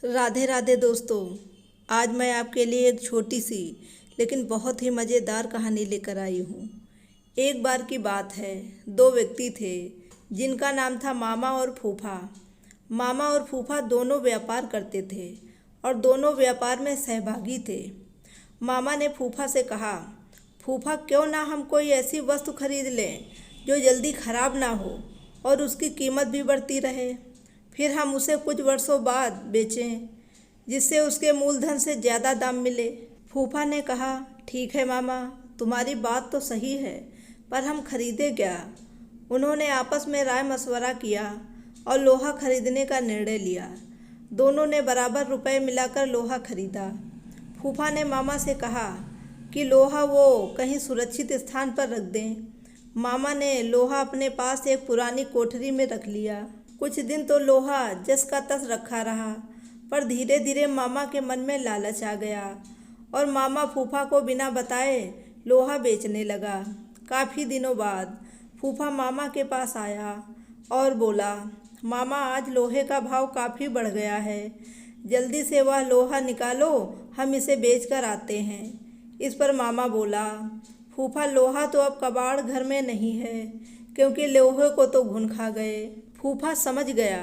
राधे राधे दोस्तों। आज मैं आपके लिए एक छोटी सी लेकिन बहुत ही मज़ेदार कहानी लेकर आई हूँ। एक बार की बात है, दो व्यक्ति थे जिनका नाम था मामा और फूफा। मामा और फूफा दोनों व्यापार करते थे और दोनों व्यापार में सहभागी थे। मामा ने फूफा से कहा, फूफा क्यों ना हम कोई ऐसी वस्तु खरीद लें जो जल्दी खराब ना हो और उसकी कीमत भी बढ़ती रहे, फिर हम उसे कुछ वर्षों बाद बेचें जिससे उसके मूलधन से ज़्यादा दाम मिले। फूफा ने कहा, ठीक है मामा, तुम्हारी बात तो सही है, पर हम खरीदें क्या? उन्होंने आपस में राय मशवरा किया और लोहा खरीदने का निर्णय लिया। दोनों ने बराबर रुपए मिलाकर लोहा खरीदा। फूफा ने मामा से कहा कि लोहा वो कहीं सुरक्षित स्थान पर रख दें। मामा ने लोहा अपने पास एक पुरानी कोठरी में रख लिया। कुछ दिन तो लोहा जस का तस रखा रहा, पर धीरे धीरे मामा के मन में लालच आ गया और मामा फूफा को बिना बताए लोहा बेचने लगा। काफ़ी दिनों बाद फूफा मामा के पास आया और बोला, मामा आज लोहे का भाव काफ़ी बढ़ गया है, जल्दी से वह लोहा निकालो, हम इसे बेच कर आते हैं। इस पर मामा बोला, फूफा लोहा तो अब कबाड़ घर में नहीं है, क्योंकि लोहे को तो घुन खा गए। फूफा समझ गया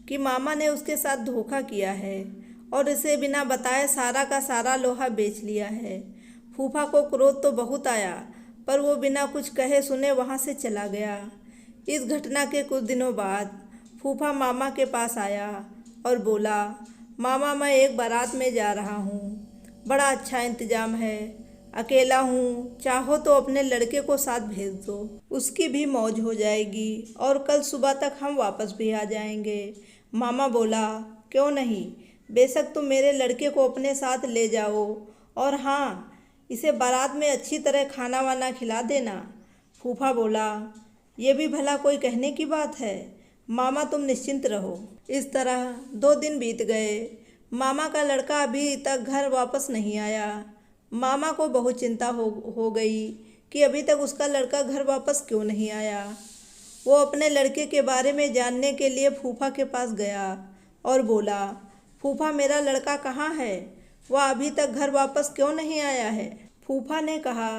कि मामा ने उसके साथ धोखा किया है और इसे बिना बताए सारा का सारा लोहा बेच लिया है। फूफा को क्रोध तो बहुत आया, पर वो बिना कुछ कहे सुने वहाँ से चला गया। इस घटना के कुछ दिनों बाद फूफा मामा के पास आया और बोला, मामा मैं एक बारात में जा रहा हूँ, बड़ा अच्छा इंतजाम है, अकेला हूँ, चाहो तो अपने लड़के को साथ भेज दो, उसकी भी मौज हो जाएगी और कल सुबह तक हम वापस भी आ जाएंगे। मामा बोला, क्यों नहीं, बेशक तुम मेरे लड़के को अपने साथ ले जाओ, और हाँ, इसे बारात में अच्छी तरह खाना वाना खिला देना। फूफा बोला, ये भी भला कोई कहने की बात है, मामा तुम निश्चिंत रहो। इस तरह 2 दिन बीत गए। मामा का लड़का अभी तक घर वापस नहीं आया। मामा को बहुत चिंता हो गई कि अभी तक उसका लड़का घर वापस क्यों नहीं आया। वो अपने लड़के के बारे में जानने के लिए फूफा के पास गया और बोला, फूफा मेरा लड़का कहाँ है, वह अभी तक घर वापस क्यों नहीं आया है? फूफा ने कहा,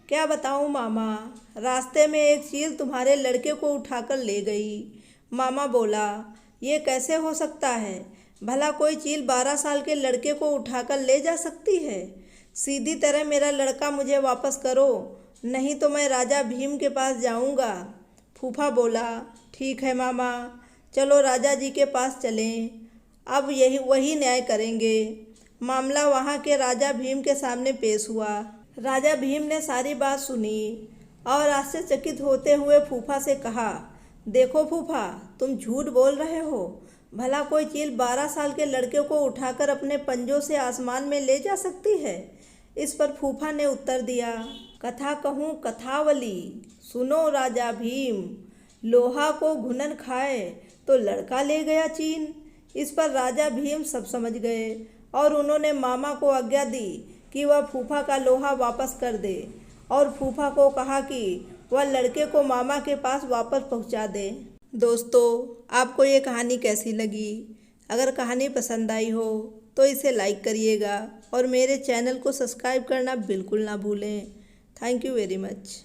क्या बताऊँ मामा, रास्ते में एक चील तुम्हारे लड़के को उठाकर ले गई। मामा बोला, ये कैसे हो सकता है, भला कोई चील 12 साल के लड़के को उठाकर ले जा सकती है? सीधी तरह मेरा लड़का मुझे वापस करो, नहीं तो मैं राजा भीम के पास जाऊंगा। फूफा बोला, ठीक है मामा, चलो राजा जी के पास चलें, अब यही वही न्याय करेंगे। मामला वहाँ के राजा भीम के सामने पेश हुआ। राजा भीम ने सारी बात सुनी और आश्चर्यचकित होते हुए फूफा से कहा, देखो फूफा, तुम झूठ बोल रहे हो, भला कोई चील 12 साल के लड़के को उठाकर अपने पंजों से आसमान में ले जा सकती है? इस पर फूफा ने उत्तर दिया, कथा कहूँ कथावली, सुनो राजा भीम, लोहा को घुनन खाए तो लड़का ले गया चीन। इस पर राजा भीम सब समझ गए और उन्होंने मामा को आज्ञा दी कि वह फूफा का लोहा वापस कर दे और फूफा को कहा कि वह लड़के को मामा के पास वापस पहुंचा दे। दोस्तों, आपको ये कहानी कैसी लगी? अगर कहानी पसंद आई हो तो इसे लाइक करिएगा और मेरे चैनल को सब्सक्राइब करना बिल्कुल ना भूलें। Thank you very much.